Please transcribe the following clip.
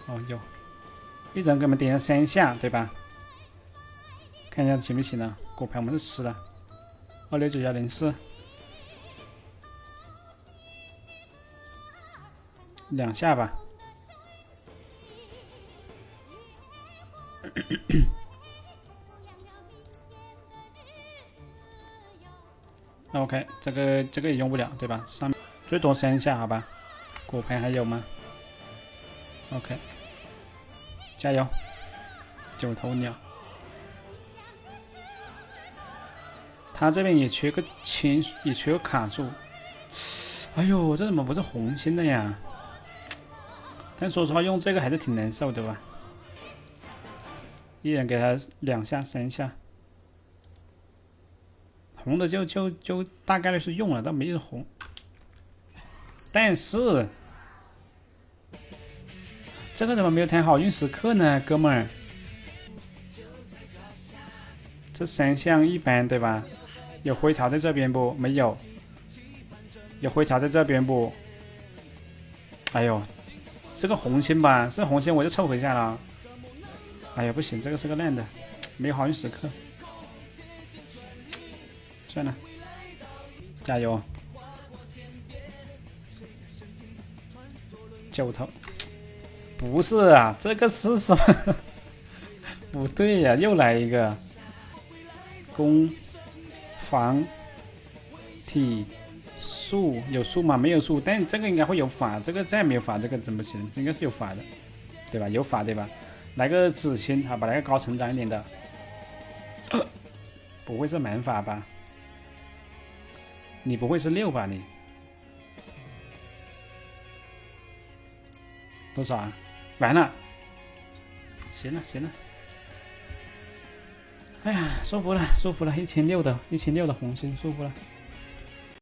哦，有，一人给我们点了3下，对吧？看一下行不行呢？果盘我们是10了，26904，2下吧。OK， 这个也用不了，对吧？上面最多3下，好吧？果盘还有吗 ？OK， 加油！9头鸟，他这边也缺个青，也缺个卡住。哎呦，这怎么不是红心的呀？但说实话，用这个还是挺难受的吧？一人给他2下、3下。红的就大概率是用了，但没人红。但是这个怎么没有弹好运时刻呢，哥们儿？这3项一般对吧？有回调在这边不？没有。有回调在这边不？哎呦，是个红心吧？是红心我就凑合一下了。哎呀，不行，这个是个烂的，没有好运时刻。算了，加油！9头，不是啊，这个是什么？不对呀、又来一个攻防体术，有术吗？没有术，但这个应该会有法，这个再没有法，这个怎么行？应该是有法的，对吧？有法对吧？来个紫心，好吧，来个高成长一点的，不会是满法吧？你不会是6吧？你多少啊？完了，行了行了，哎呀，舒服了舒服了，1600的红心，舒服了。